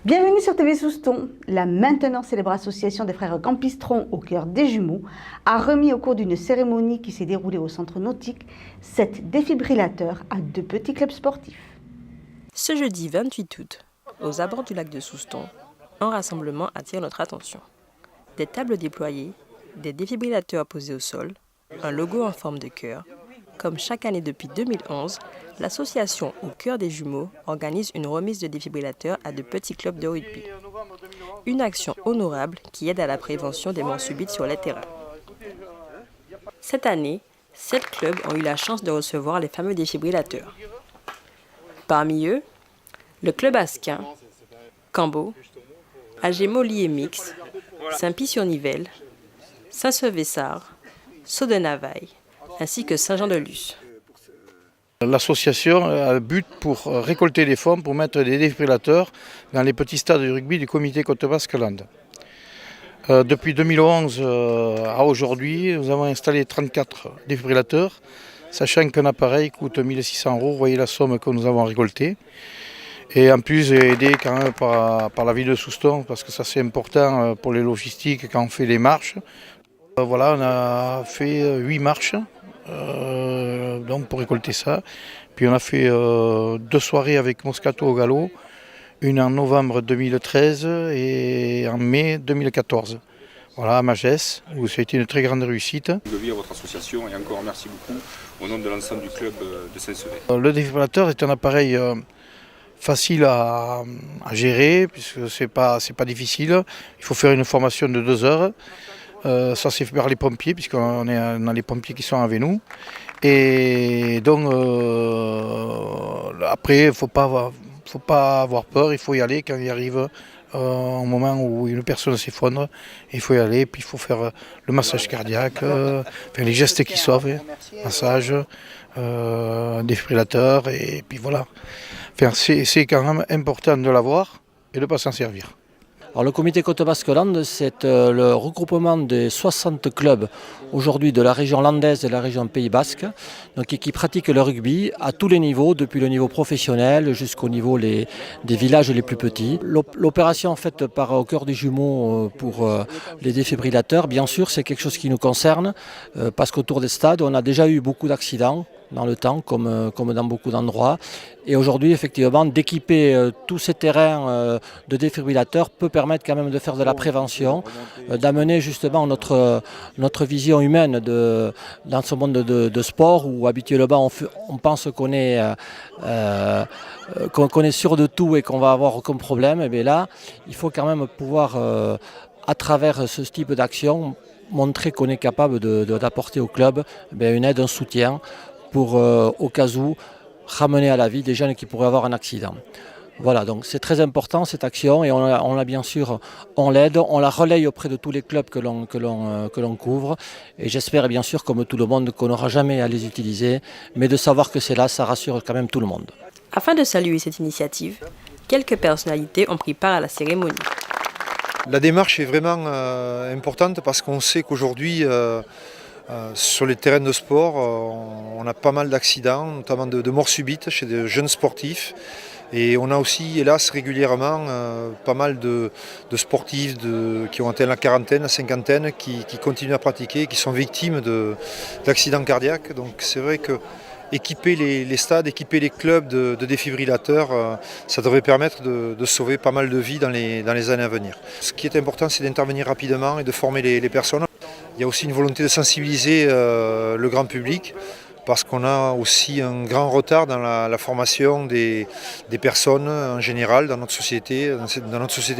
Bienvenue sur TV Souston. La maintenant célèbre association des frères Campistron au cœur des jumeaux a remis au cours d'une cérémonie qui s'est déroulée au centre nautique 7 défibrillateurs à 2 petits clubs sportifs. Ce jeudi 28 août, aux abords du lac de Souston, un rassemblement attire notre attention. Des tables déployées, des défibrillateurs posés au sol, un logo en forme de cœur. Comme chaque année depuis 2011, l'association Au cœur des jumeaux organise une remise de défibrillateurs à de petits clubs de rugby. Une action honorable qui aide à la prévention des morts subites sur les terrains. Cette année, 7 clubs ont eu la chance de recevoir les fameux défibrillateurs. Parmi eux, le club Asquin, Cambo, Agémoli et Mix, Saint-Pie-sur-Nivelle, Saint-Seuvessard, Saut-de-Navaille, ainsi que Saint-Jean-de-Luz. L'association a le but pour récolter des fonds pour mettre des défibrillateurs dans les petits stades de rugby du comité Côte Basque-Land. Depuis 2011 à aujourd'hui, nous avons installé 34 défibrillateurs, sachant qu'un appareil coûte 1 600 €, vous voyez la somme que nous avons récoltée. Et en plus aidé quand même par la ville de Souston, parce que ça c'est important pour les logistiques quand on fait les marches. Voilà, on a fait 8 marches. Donc pour récolter ça. Puis on a fait 2 soirées avec Moscato au galop, une en novembre 2013 et en mai 2014. Voilà, à Magès, où ça a été une très grande réussite. Bienvenue à votre association et encore merci beaucoup au nom de l'ensemble du club de Saint-Sevé. Le défibrillateur est un appareil facile à gérer, puisque c'est pas difficile. Il faut faire une formation de 2 heures. Ça c'est fait par les pompiers, puisqu'on a les pompiers qui sont avec nous. Et donc après, il ne faut pas avoir peur, il faut y aller quand il arrive un moment où une personne s'effondre. Il faut y aller, puis il faut faire le massage cardiaque, les gestes qui sauvent, massage, défibrillateur, et puis voilà. Enfin, c'est quand même important de l'avoir et de ne pas s'en servir. Alors, le comité Côte Basque-Land, c'est le regroupement des 60 clubs aujourd'hui de la région landaise et de la région Pays Basque, donc, qui pratiquent le rugby à tous les niveaux, depuis le niveau professionnel jusqu'au niveau des villages les plus petits. L'opération faite par Au cœur des jumeaux pour les défibrillateurs, bien sûr, c'est quelque chose qui nous concerne, parce qu'autour des stades, on a déjà eu beaucoup d'accidents dans le temps, comme dans beaucoup d'endroits. Et aujourd'hui, effectivement, d'équiper tous ces terrains de défibrillateurs peut permettre quand même de faire de la prévention, d'amener justement notre vision humaine dans ce monde de sport où habituellement on pense qu'on est sûr de tout et qu'on va avoir aucun problème. Et bien là, il faut quand même pouvoir, à travers ce type d'action, montrer qu'on est capable d'apporter au club une aide, un soutien, pour, au cas où, ramener à la vie des jeunes qui pourraient avoir un accident. Voilà, donc c'est très important cette action et on l'a bien sûr, on l'aide, on la relaye auprès de tous les clubs que l'on couvre et j'espère bien sûr, comme tout le monde, qu'on n'aura jamais à les utiliser, mais de savoir que c'est là, ça rassure quand même tout le monde. Afin de saluer cette initiative, quelques personnalités ont pris part à la cérémonie. La démarche est vraiment importante parce qu'on sait qu'aujourd'hui, sur les terrains de sport, on a pas mal d'accidents, notamment de morts subites chez des jeunes sportifs. Et on a aussi, hélas, régulièrement pas mal de sportifs qui ont atteint la quarantaine, la cinquantaine, qui continuent à pratiquer, qui sont victimes d'accidents cardiaques. Donc c'est vrai que équiper les stades, équiper les clubs de défibrillateurs, ça devrait permettre de sauver pas mal de vies dans les années à venir. Ce qui est important, c'est d'intervenir rapidement et de former les personnes. Il y a aussi une volonté de sensibiliser le grand public parce qu'on a aussi un grand retard dans la formation des personnes en général dans notre société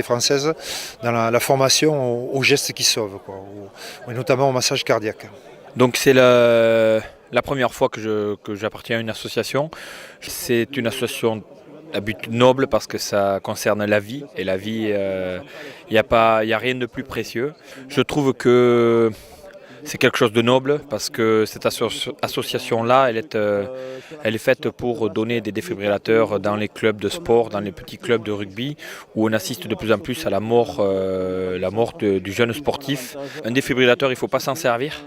française, dans la formation aux gestes qui sauvent, et notamment au massage cardiaque. Donc c'est la première fois que j'appartiens à une association. C'est une association à but noble parce que ça concerne la vie. Et la vie, il n'y a rien de plus précieux. Je trouve que c'est quelque chose de noble parce que cette association-là, elle est faite pour donner des défibrillateurs dans les clubs de sport, dans les petits clubs de rugby, où on assiste de plus en plus à la mort du jeune sportif. Un défibrillateur, il ne faut pas s'en servir.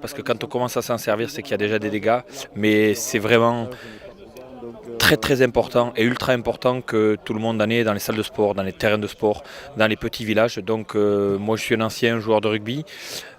Parce que quand on commence à s'en servir, c'est qu'il y a déjà des dégâts. Mais c'est vraiment très important et ultra important que tout le monde en ait dans les salles de sport, dans les terrains de sport, dans les petits villages. Donc moi je suis un ancien joueur de rugby.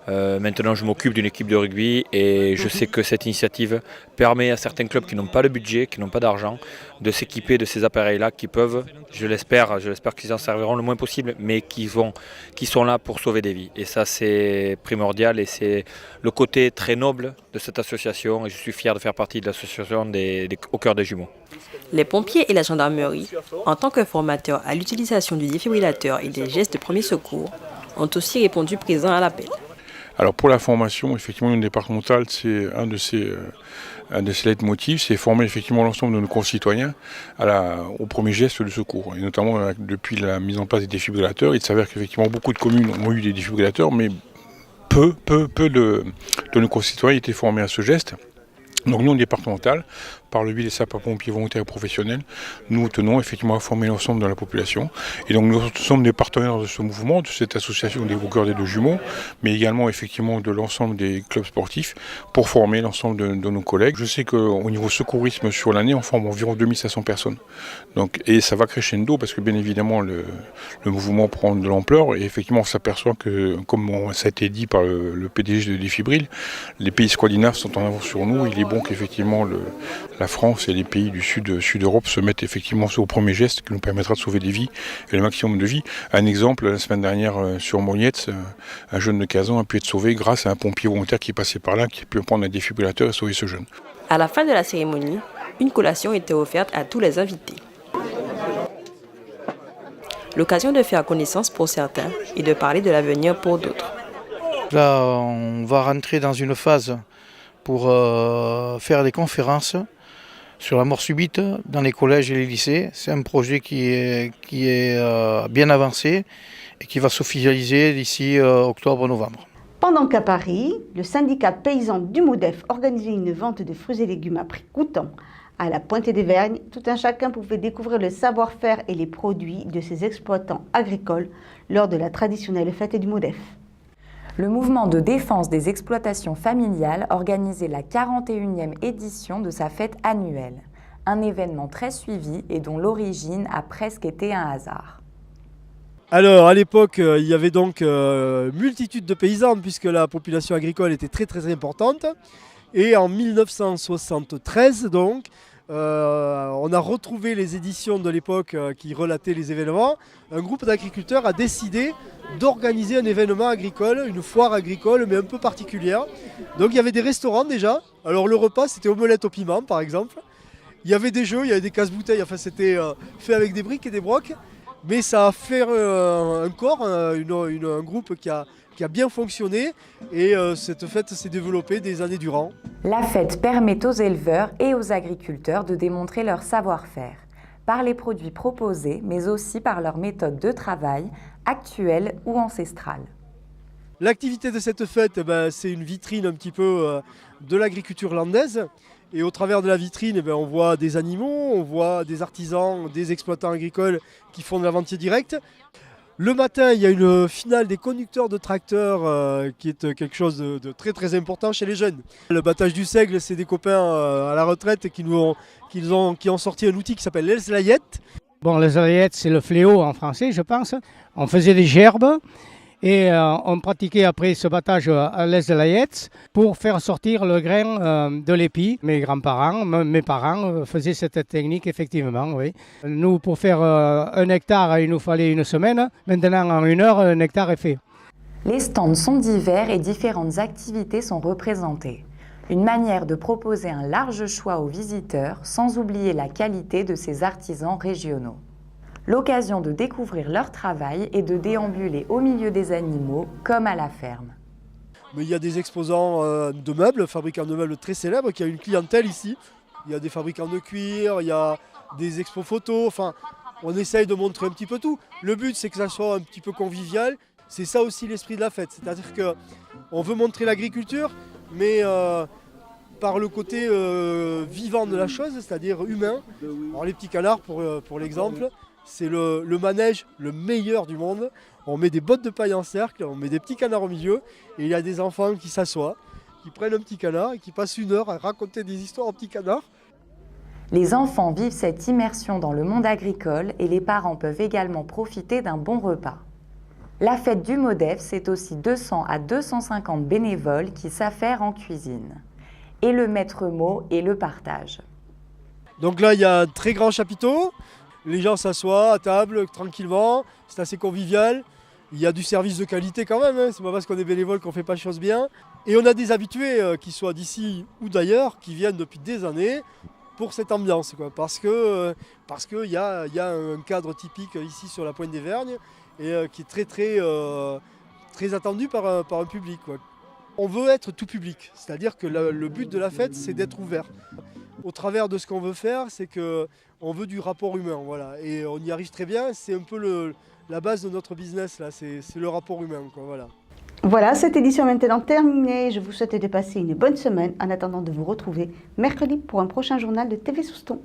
Maintenant je m'occupe d'une équipe de rugby et je sais que cette initiative permet à certains clubs qui n'ont pas le budget, qui n'ont pas d'argent, de s'équiper de ces appareils-là qui peuvent, je l'espère qu'ils en serviront le moins possible, mais qui sont là pour sauver des vies. Et ça c'est primordial et c'est le côté très noble de cette association et je suis fier de faire partie de l'association au cœur des jumeaux. Les pompiers et la gendarmerie, en tant que formateurs à l'utilisation du défibrillateur et des gestes de premier secours, ont aussi répondu présent à l'appel. Alors pour la formation, effectivement, l'union départementale, c'est un de ses leitmotifs, c'est former effectivement l'ensemble de nos concitoyens au premier geste de secours. Et notamment depuis la mise en place des défibrillateurs, il s'avère qu'effectivement beaucoup de communes ont eu des défibrillateurs, mais peu de nos concitoyens étaient formés à ce geste. Donc l'union départementale, par le biais des sapeurs-pompiers volontaires et professionnels, nous tenons effectivement à former l'ensemble de la population. Et donc nous sommes des partenaires de ce mouvement, de cette association des Au cœur des deux jumeaux, mais également effectivement de l'ensemble des clubs sportifs pour former l'ensemble de nos collègues. Je sais qu'au niveau secourisme sur l'année, on forme environ 2500 personnes. Donc, et ça va crescendo parce que bien évidemment le mouvement prend de l'ampleur et effectivement on s'aperçoit que, comme ça a été dit par le PDG de Défibril, les pays scandinaves sont en avance sur nous. Il est bon qu'effectivement la France et les pays du Sud-Europe se mettent effectivement au premier geste qui nous permettra de sauver des vies et le maximum de vies. Un exemple, la semaine dernière sur Moniette, un jeune de 15 ans a pu être sauvé grâce à un pompier volontaire qui passait par là, qui a pu prendre un défibrillateur et sauver ce jeune. À la fin de la cérémonie, une collation était offerte à tous les invités. L'occasion de faire connaissance pour certains et de parler de l'avenir pour d'autres. Là, on va rentrer dans une phase pour faire des conférences sur la mort subite dans les collèges et les lycées. C'est un projet qui est bien avancé et qui va s'officialiser d'ici octobre-novembre. Pendant qu'à Paris, le syndicat paysan du MODEF organisait une vente de fruits et légumes à prix coûtant à la Pointe-des-Vergnes, tout un chacun pouvait découvrir le savoir-faire et les produits de ses exploitants agricoles lors de la traditionnelle fête du MODEF. Le mouvement de défense des exploitations familiales organisait la 41e édition de sa fête annuelle. Un événement très suivi et dont l'origine a presque été un hasard. Alors à l'époque, il y avait donc multitude de paysans puisque la population agricole était très importante. Et en 1973 donc, on a retrouvé les éditions de l'époque qui relataient les événements. Un groupe d'agriculteurs a décidé d'organiser un événement agricole, une foire agricole mais un peu particulière. Donc il y avait des restaurants déjà. Alors le repas c'était omelette au piment par exemple. Il y avait des jeux, il y avait des casse-bouteilles, enfin c'était fait avec des briques et des brocs. Mais ça a fait un corps, un groupe qui a bien fonctionné et cette fête s'est développée des années durant. La fête permet aux éleveurs et aux agriculteurs de démontrer leur savoir-faire, par les produits proposés, mais aussi par leur méthode de travail, actuelle ou ancestrale. L'activité de cette fête, c'est une vitrine un petit peu de l'agriculture landaise. Et au travers de la vitrine, on voit des animaux, on voit des artisans, des exploitants agricoles qui font de la vente directe. Le matin, il y a une finale des conducteurs de tracteurs qui est quelque chose de très important chez les jeunes. Le battage du seigle, c'est des copains à la retraite qui ont sorti un outil qui s'appelle l'Elslaillette. Bon, l'Elslaillette, c'est le fléau en français, je pense. On faisait des gerbes. Et on pratiquait après ce battage à l'Elslaillette pour faire sortir le grain de l'épi. Mes grands-parents, mes parents faisaient cette technique effectivement, oui. Nous, pour faire 1 hectare, il nous fallait 1 semaine. Maintenant, en 1 heure, 1 hectare est fait. Les stands sont divers et différentes activités sont représentées. Une manière de proposer un large choix aux visiteurs sans oublier la qualité de ces artisans régionaux. L'occasion de découvrir leur travail et de déambuler au milieu des animaux comme à la ferme. Mais il y a des exposants de meubles, fabricants de meubles très célèbres, qui a une clientèle ici. Il y a des fabricants de cuir, il y a des expos photos, enfin on essaye de montrer un petit peu tout. Le but c'est que ça soit un petit peu convivial, c'est ça aussi l'esprit de la fête. C'est-à-dire qu'on veut montrer l'agriculture, mais par le côté vivant de la chose, c'est-à-dire humain. Alors les petits canards pour l'exemple. C'est le manège le meilleur du monde. On met des bottes de paille en cercle, on met des petits canards au milieu et il y a des enfants qui s'assoient, qui prennent un petit canard et qui passent 1 heure à raconter des histoires aux petits canards. Les enfants vivent cette immersion dans le monde agricole et les parents peuvent également profiter d'un bon repas. La fête du MODEF, c'est aussi 200 à 250 bénévoles qui s'affairent en cuisine. Et le maître mot est le partage. Donc là, il y a un très grand chapiteau. Les gens s'assoient à table tranquillement. C'est assez convivial. Il y a du service de qualité quand même. C'est pas parce qu'on est bénévole qu'on fait pas les choses bien. Et on a des habitués, qui soient d'ici ou d'ailleurs, qui viennent depuis des années pour cette ambiance, quoi. Parce que y a un cadre typique ici sur la Pointe des Vergnes et qui est très attendu par un public, quoi. On veut être tout public, c'est-à-dire que le but de la fête, c'est d'être ouvert. Au travers de ce qu'on veut faire, c'est qu'on veut du rapport humain, voilà. Et on y arrive très bien, c'est un peu la base de notre business, là, c'est le rapport humain, quoi, voilà. Voilà, cette édition est maintenant terminée. Je vous souhaite de passer une bonne semaine en attendant de vous retrouver mercredi pour un prochain journal de TV Souston.